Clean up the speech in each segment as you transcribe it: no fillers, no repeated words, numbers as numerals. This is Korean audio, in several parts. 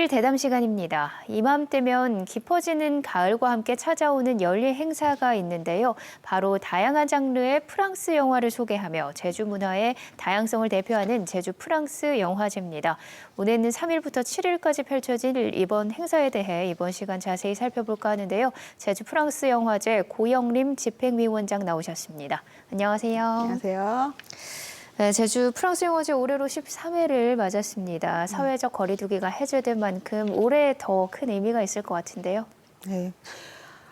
일요일 대담 시간입니다. 이맘때면 깊어지는 가을과 함께 찾아오는 열린 행사가 있는데요. 바로 다양한 장르의 프랑스 영화를 소개하며 제주 문화의 다양성을 대표하는 제주 프랑스 영화제입니다. 오늘은 3일부터 7일까지 펼쳐질 이번 행사에 대해 이번 시간 자세히 살펴볼까 하는데요. 제주 프랑스 영화제 고영림 집행위원장 나오셨습니다. 안녕하세요. 안녕하세요. 네, 제주 프랑스 영화제 올해로 13회를 맞았습니다. 사회적 거리두기가 해제된 만큼 올해 더 큰 의미가 있을 것 같은데요. 네.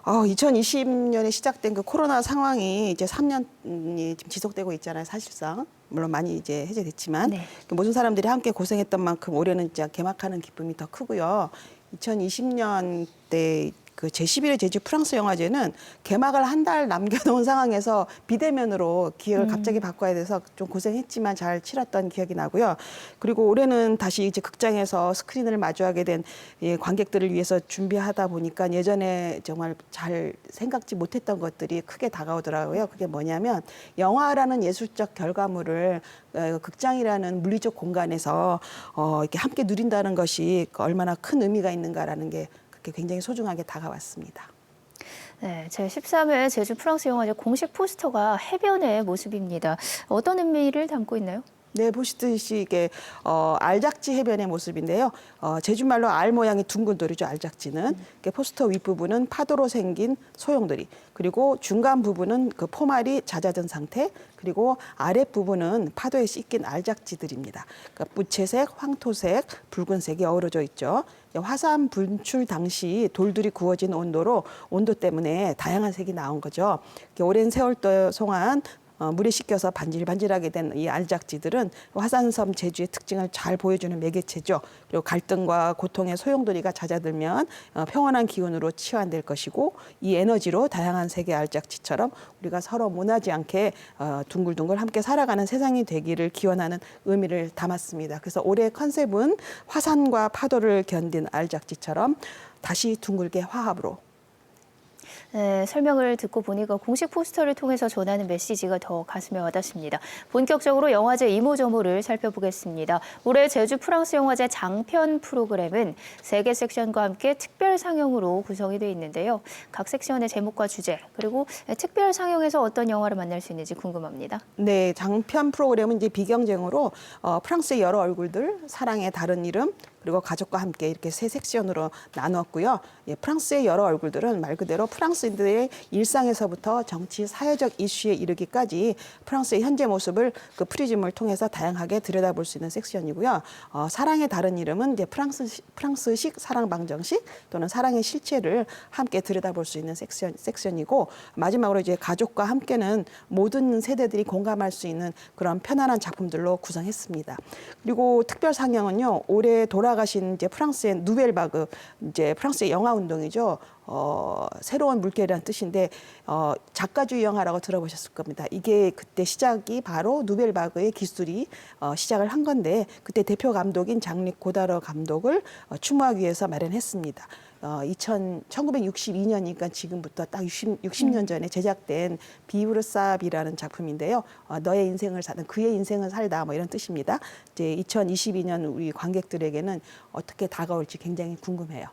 2020년에 시작된 그 코로나 상황이 이제 3년이 지금 지속되고 있잖아요, 사실상. 물론 많이 이제 해제됐지만 네. 모든 사람들이 함께 고생했던 만큼 올해는 이제 개막하는 기쁨이 더 크고요. 2020년 때 그 제11회 제주 프랑스 영화제는 개막을 한 달 남겨놓은 상황에서 비대면으로 기획을 갑자기 바꿔야 돼서 좀 고생했지만 잘 치렀던 기억이 나고요. 그리고 올해는 다시 이제 극장에서 스크린을 마주하게 된 관객들을 위해서 준비하다 보니까 예전에 정말 잘 생각지 못했던 것들이 크게 다가오더라고요. 그게 뭐냐면 영화라는 예술적 결과물을 극장이라는 물리적 공간에서 이렇게 함께 누린다는 것이 얼마나 큰 의미가 있는가라는 게 굉장히 소중하게 다가왔습니다. 네, 제13회 제주 프랑스 영화제 공식 포스터가 해변의 모습입니다. 어떤 의미를 담고 있나요? 네, 보시듯이 이게 알작지 해변의 모습인데요. 제주말로 알 모양의 둥근 돌이죠, 알작지는. 포스터 윗부분은 파도로 생긴 소용돌이, 그리고 중간 부분은 그 포말이 잦아든 상태, 그리고 아랫부분은 파도에 씻긴 알작지들입니다. 그러니까 무채색, 황토색, 붉은색이 어우러져 있죠. 화산 분출 당시 돌들이 구워진 온도 때문에 다양한 색이 나온 거죠. 오랜 세월 동안 물에 씻겨서 반질반질하게 된 이 알작지들은 화산섬 제주의 특징을 잘 보여주는 매개체죠. 그리고 갈등과 고통의 소용돌이가 잦아들면 평온한 기운으로 치환될 것이고, 이 에너지로 다양한 색의 알작지처럼 우리가 서로 모나지 않게 둥글둥글 함께 살아가는 세상이 되기를 기원하는 의미를 담았습니다. 그래서 올해 컨셉은 화산과 파도를 견딘 알작지처럼 다시 둥글게 화합으로. 네, 설명을 듣고 보니까 공식 포스터를 통해서 전하는 메시지가 더 가슴에 와닿습니다. 본격적으로 영화제 이모저모를 살펴보겠습니다. 올해 제주 프랑스 영화제 장편 프로그램은 3개 섹션과 함께 특별 상영으로 구성이 되어 있는데요. 각 섹션의 제목과 주제, 그리고 특별 상영에서 어떤 영화를 만날 수 있는지 궁금합니다. 네, 장편 프로그램은 이제 비경쟁으로 프랑스의 여러 얼굴들, 사랑의 다른 이름, 그리고 가족과 함께 이렇게 3섹션으로 나누었고요. 프랑스의 여러 얼굴들은 말 그대로 프랑스인들의 일상에서부터 정치, 사회적 이슈에 이르기까지 프랑스의 현재 모습을 그 프리즘을 통해서 다양하게 들여다볼 수 있는 섹션이고요. 사랑의 다른 이름은 이제 프랑스식 사랑 방정식 또는 사랑의 실체를 함께 들여다볼 수 있는 섹션이고, 마지막으로 이제 가족과 함께는 모든 세대들이 공감할 수 있는 그런 편안한 작품들로 구성했습니다. 그리고 특별 상영은요, 올해 돌아가신 이제 프랑스의 누벨바그, 이제 프랑스의 영화 운동이죠. 새로운 물결이라는 뜻인데 작가주의 영화라고 들어보셨을 겁니다. 이게 그때 시작이 바로 누벨바그의 기술이 시작을 한 건데, 그때 대표 감독인 장릭 고다러 감독을 추모하기 위해서 마련했습니다. 1962년이니까 지금부터 딱 60년 전에 제작된 비브르 사비라는 작품인데요. 너의 인생을 사는, 그의 인생을 살다, 뭐 이런 뜻입니다. 이제 2022년 우리 관객들에게는 어떻게 다가올지 굉장히 궁금해요.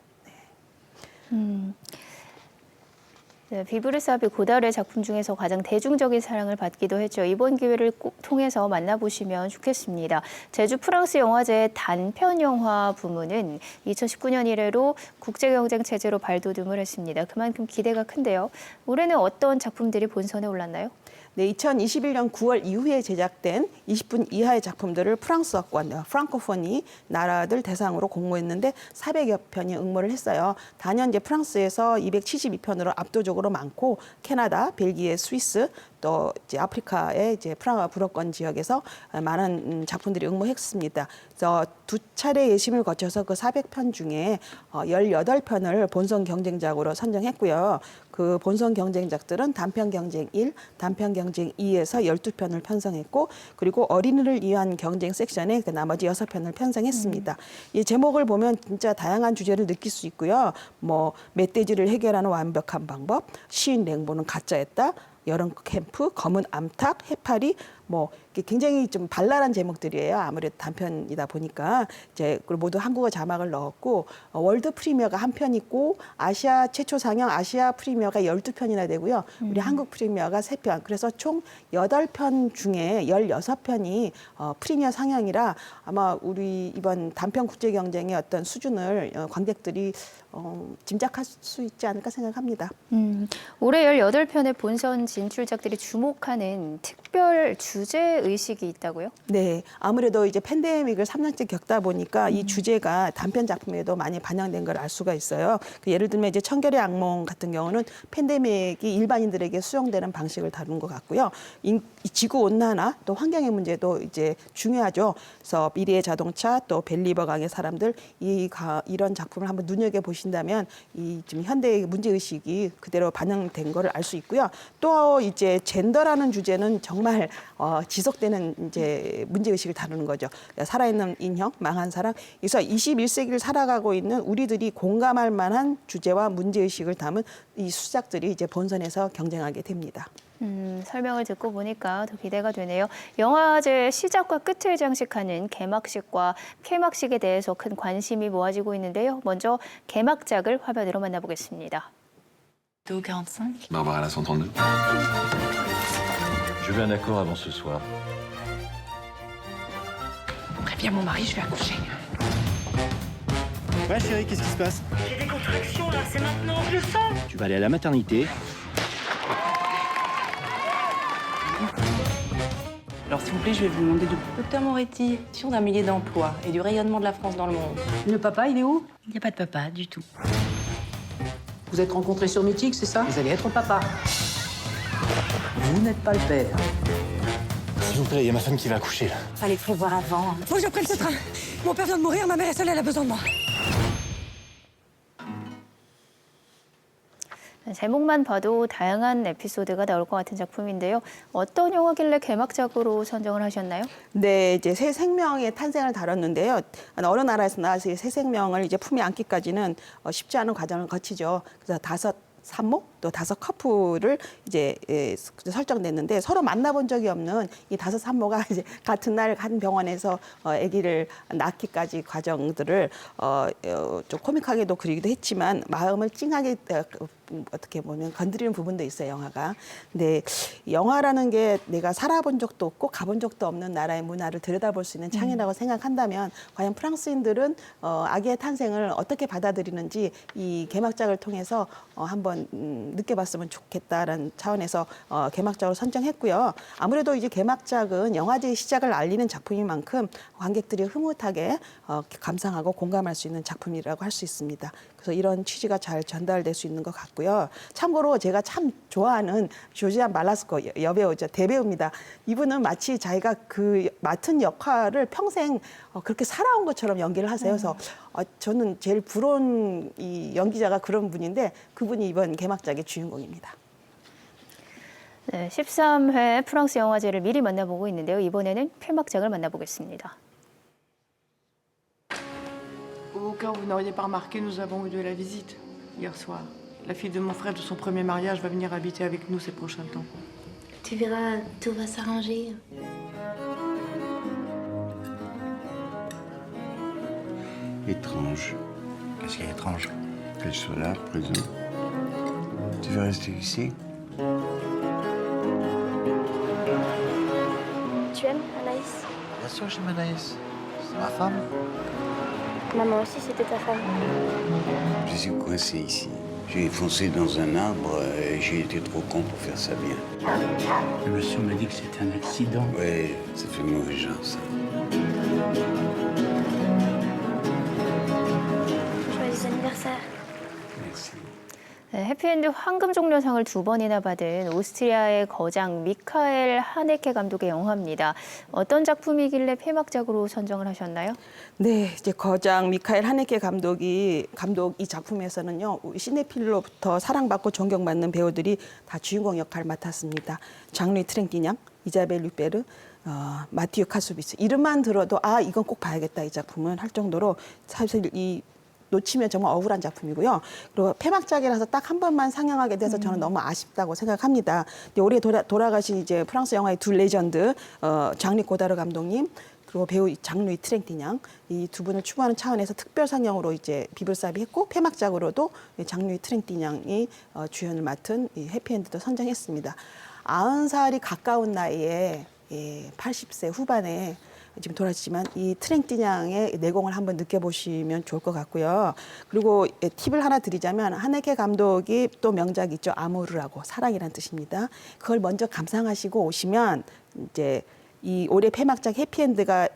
네, 비브르사비 고달의 작품 중에서 가장 대중적인 사랑을 받기도 했죠. 이번 기회를 통해서 만나보시면 좋겠습니다. 제주 프랑스 영화제 단편 영화 부문은 2019년 이래로 국제경쟁 체제로 발돋움을 했습니다. 그만큼 기대가 큰데요. 올해는 어떤 작품들이 본선에 올랐나요? 네, 2021년 9월 이후에 제작된 20분 이하의 작품들을 프랑스어권, 프랑코포니 나라들 대상으로 공모했는데 400여 편이 응모를 했어요. 단연 이제 프랑스에서 272편으로 압도적으로 많고, 캐나다, 벨기에, 스위스, 또 이제 아프리카의 이제 프랑스 불어권 지역에서 많은 작품들이 응모했습니다. 그래서 2차례 예심을 거쳐서 그 400편 중에 18편을 본선 경쟁작으로 선정했고요. 그 본선 경쟁작들은 단편 경쟁 1, 단편 경쟁 2에서 12편을 편성했고, 그리고 어린이를 위한 경쟁 섹션에 그 나머지 6편을 편성했습니다. 이 제목을 보면 진짜 다양한 주제를 느낄 수 있고요. 뭐 멧돼지를 해결하는 완벽한 방법, 시인 랭보는 가짜였다, 여름 캠프, 검은 암탉, 해파리, 뭐 이게 굉장히 좀 발랄한 제목들이에요. 아무래도 단편이다 보니까 이제 그리고 모두 한국어 자막을 넣었고 월드 프리미어가 한 편 있고 아시아 최초 상영 아시아 프리미어가 12편이나 되고요. 우리 한국 프리미어가 3편. 그래서 총 8편 중에 16편이 프리미어 상영이라 아마 우리 이번 단편 국제 경쟁의 어떤 수준을 관객들이 짐작할 수 있지 않을까 생각합니다. 올해 18편의 본선 진출작들이 주목하는 특별 주제 의식이 있다고요? 네, 아무래도 이제 팬데믹을 3년째 겪다 보니까 이 주제가 단편 작품에도 많이 반영된 걸 알 수가 있어요. 예를 들면 이제 청결의 악몽 같은 경우는 팬데믹이 일반인들에게 수용되는 방식을 다룬 것 같고요. 이 지구 온난화 또 환경의 문제도 이제 중요하죠. 그래서 미래의 자동차 또 벨리버 강의 사람들 이런 작품을 한번 눈여겨 보신다면 이 지금 현대의 문제 의식이 그대로 반영된 거를 알 수 있고요. 또 이제 젠더라는 주제는 정말 지속되는 이제 문제 의식을 다루는 거죠. 살아있는 인형, 망한 사랑. 그래서 21세기를 살아가고 있는 우리들이 공감할 만한 주제와 문제 의식을 담은 이 수작들이 이제 본선에서 경쟁하게 됩니다. 설명을 듣고 보니까 더 기대가 되네요. 영화제 시작과 끝을 장식하는 개막식과 폐막식에 대해서 큰 관심이 모아지고 있는데요. 먼저 개막작을 화면으로 만나보겠습니다. 2h45. Barbara la 132. Je veux un accord avant ce soir. Préviens mon mari, je vais accoucher. Ouais chérie, qu'est-ce qui se passe? J'ai des contractions là, c'est maintenant, je le sens. Tu vas aller à la maternité. Alors s'il vous plaît, je vais vous demander de... Docteur Moretti, sur d'un millier d'emplois et du rayonnement de la France dans le monde. Le papa, il est où? Il n'y a pas de papa, du tout. Vous êtes rencontrés sur Mythique, c'est ça? Vous allez être papa. Vous n'êtes pas le père. S'il vous plaît, il y a ma femme qui va accoucher là. Fallait prévoir avant. Faut que je prenne ce train. Mon père vient de mourir, ma mère est seule, elle a besoin de moi. 제목만 봐도 다양한 에피소드가 나올 것 같은 작품인데요. 어떤 영화길래 개막작으로 선정을 하셨나요? 네, 이제 새 생명의 탄생을 다뤘는데요. 어느 나라에서 나와서 새 생명을 이제 품에 안기까지는 쉽지 않은 과정을 거치죠. 그래서 5 산모 또 5 커플을 이제 설정됐는데 서로 만나본 적이 없는 이 5 산모가 이제 같은 날 한 병원에서 아기를 낳기까지 과정들을 좀 코믹하게도 그리기도 했지만 마음을 찡하게 어떻게 보면 건드리는 부분도 있어요, 영화가. 근데 영화라는 게 내가 살아본 적도 없고 가본 적도 없는 나라의 문화를 들여다볼 수 있는 창이라고 생각한다면 과연 프랑스인들은 아기의 탄생을 어떻게 받아들이는지 이 개막작을 통해서 한번 느껴봤으면 좋겠다라는 차원에서 개막작으로 선정했고요. 아무래도 이제 개막작은 영화제의 시작을 알리는 작품인 만큼 관객들이 흐뭇하게 감상하고 공감할 수 있는 작품이라고 할 수 있습니다. 그래서 이런 취지가 잘 전달될 수 있는 것 같고요. 참고로 제가 참 좋아하는 조지안 말라스코 여배우죠. 대배우입니다. 이분은 마치 자기가 그 맡은 역할을 평생 그렇게 살아온 것처럼 연기를 하세요. 그래서 저는 제일 부러운 이 연기자가 그런 분인데 그분이 이번 개막작의 주인공입니다. 네, 13회 프랑스 영화제를 미리 만나보고 있는데요. 이번에는 폐막작을 만나보겠습니다. Au cas où vous n'auriez pas remarqué, nous avons eu de la visite hier soir. La fille de mon frère de son premier mariage va venir habiter avec nous ces prochains temps. Tu verras, tout va s'arranger. Étrange. Qu'est-ce qui est étrange? Qu'elle soit là, présente. Tu veux rester ici? Tu aimes Anaïs? Bien sûr, j'aime Anaïs. C'est ma femme. Maman aussi, c'était ta femme. Je suis coincé ici. J'ai foncé dans un arbre et j'ai été trop con pour faire ça bien. Le monsieur m'a dit que c'était un accident. Ouais, ça fait mauvais genre, ça. Joyeux anniversaire. Merci. 네, 해피엔드 황금종려상을 2번이나 받은 오스트리아의 거장 미카엘 하네케 감독의 영화입니다. 어떤 작품이길래 폐막작으로 선정을 하셨나요? 네, 이제 거장 미카엘 하네케 감독 이 작품에서는요 시네필로부터 사랑받고 존경받는 배우들이 다 주인공 역할을 맡았습니다. 장르이 트랭기냥, 이자벨 류페르, 마티유 카수비스 이름만 들어도 이건 꼭 봐야겠다 이 작품은 할 정도로 사실 이 놓치면 정말 억울한 작품이고요. 그리고 폐막작이라서 딱 한 번만 상영하게 돼서 저는 너무 아쉽다고 생각합니다. 근데 올해 돌아가신 이제 프랑스 영화의 두 레전드 장리 고다르 감독님 그리고 배우 장루이 트랭티냥 이 두 분을 추모하는 차원에서 특별 상영으로 이제 비불사비 했고 폐막작으로도 장루이 트랭티냥이 주연을 맡은 이 해피엔드도 선정했습니다. 90살이 가까운 나이에 80세 후반에 지금 돌아가시지만 이 트랭티냥의 내공을 한번 느껴보시면 좋을 것 같고요. 그리고 팁을 하나 드리자면 하네케 감독이 또 명작이 있죠. 아모르라고 사랑이란 뜻입니다. 그걸 먼저 감상하시고 오시면 이제 이 올해 폐막작 해피엔드가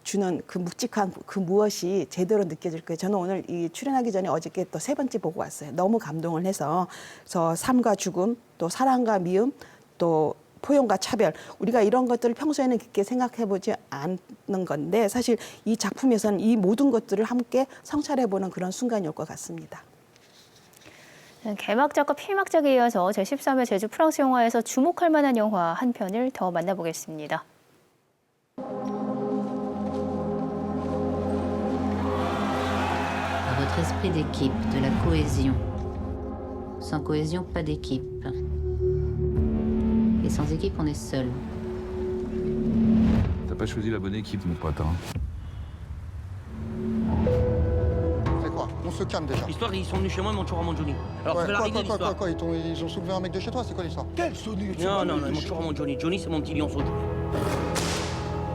주는 그 묵직한 그 무엇이 제대로 느껴질 거예요. 저는 오늘 이 출연하기 전에 어저께 또 3번째 보고 왔어요. 너무 감동을 해서 그래서 삶과 죽음, 또 사랑과 미움, 또 포용과 차별 우리가 이런 것들을 평소에는 깊게 생각해보지 않는 건데 사실 이 작품에서는 이 모든 것들을 함께 성찰해보는 그런 순간이 올 것 같습니다. 개막작과 폐막작에 이어서 제13회 제주 프랑스 영화에서 주목할 만한 영화 한 편을 더 만나보겠습니다. À votre esprit d'équipe, de la cohésion. Sans cohésion, pas d'équipe. Et sans équipe, on est seul. T'as pas choisi la bonne équipe, mon pote. Hein. C'est quoi? On se calme déjà. L'histoire, ils sont venus chez moi, ils m'ont tué Ramon Johnny. Alors, Ouais, c'est la règle de l'histoire. quoi ils ont soulevé un mec de chez toi, c'est quoi l'histoire? Quel Sony? Non, ils m'ont tué Ramon Johnny. Johnny, c'est mon petit lionceau.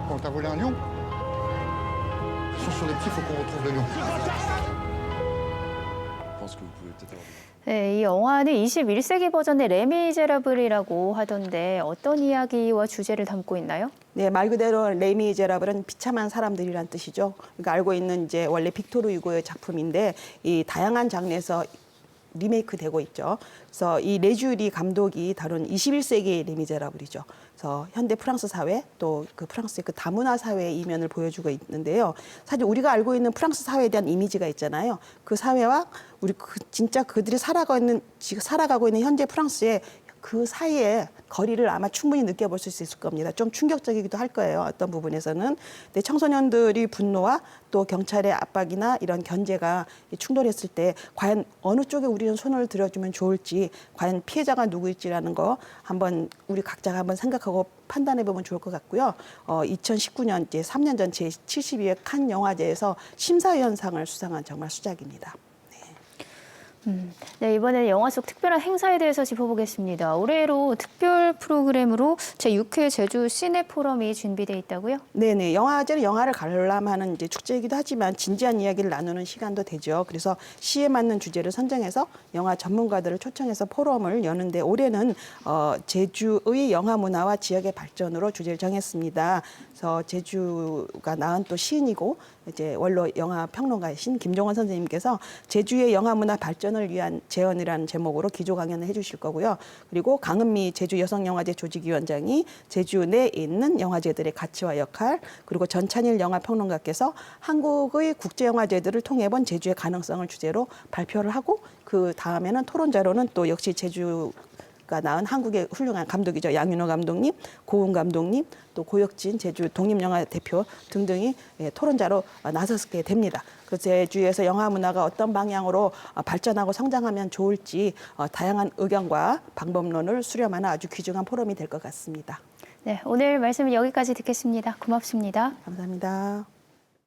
Quand t'as volé un lion? Ils sont sur les petits, faut qu'on retrouve le lion. Je pense que vous pouvez peut-être avoir... 네, 이 영화는 21세기 버전의 레미제라블이라고 하던데 어떤 이야기와 주제를 담고 있나요? 네, 말 그대로 레미제라블은 비참한 사람들이란 뜻이죠. 그러니까 알고 있는 이제 원래 빅토르 유고의 작품인데 이 다양한 장르에서 리메이크 되고 있죠. 그래서 이 레주리 감독이 다룬 21세기 레미제라블이죠. 그래서 현대 프랑스 사회 또 그 프랑스의 그 다문화 사회의 이면을 보여주고 있는데요. 사실 우리가 알고 있는 프랑스 사회에 대한 이미지가 있잖아요. 그 사회와 우리 진짜 그들이 살아가고 있는 현재 프랑스의 그 사이에 거리를 아마 충분히 느껴볼 수 있을 겁니다. 좀 충격적이기도 할 거예요. 어떤 부분에서는. 근데 청소년들이 분노와 또 경찰의 압박이나 이런 견제가 충돌했을 때 과연 어느 쪽에 우리는 손을 들어주면 좋을지 과연 피해자가 누구일지라는 거 한번 우리 각자가 한번 생각하고 판단해 보면 좋을 것 같고요. 2019년 이제 3년 전 제72회 칸 영화제에서 심사위원상을 수상한 정말 수작입니다. 네, 이번에는 영화 속 특별한 행사에 대해서 짚어보겠습니다. 올해로 특별 프로그램으로 제6회 제주 시네포럼이 준비돼 있다고요? 네네. 영화제는 영화를 관람하는 이제 축제이기도 하지만 진지한 이야기를 나누는 시간도 되죠. 그래서 시에 맞는 주제를 선정해서 영화 전문가들을 초청해서 포럼을 여는데 올해는 제주의 영화 문화와 지역의 발전으로 주제를 정했습니다. 그래서 제주가 낳은 또 시인이고 이제 원로 영화 평론가이신 김종원 선생님께서 제주의 영화 문화 발전을 위한 재현이라는 제목으로 기조 강연을 해주실 거고요. 그리고 강은미 제주 여성영화제 조직위원장이 제주 내에 있는 영화제들의 가치와 역할, 그리고 전찬일 영화 평론가께서 한국의 국제영화제들을 통해 본 제주의 가능성을 주제로 발표를 하고 그 다음에는 토론자로는 또 역시 제주가 낳은 한국의 훌륭한 감독이죠. 양윤호 감독님, 고은 감독님, 또 고혁진 제주 독립영화 대표 등등이 토론자로 나섰게 됩니다. 그래서 제주에서 영화 문화가 어떤 방향으로 발전하고 성장하면 좋을지 다양한 의견과 방법론을 수렴하는 아주 귀중한 포럼이 될 것 같습니다. 네, 오늘 말씀은 여기까지 듣겠습니다. 고맙습니다. 감사합니다.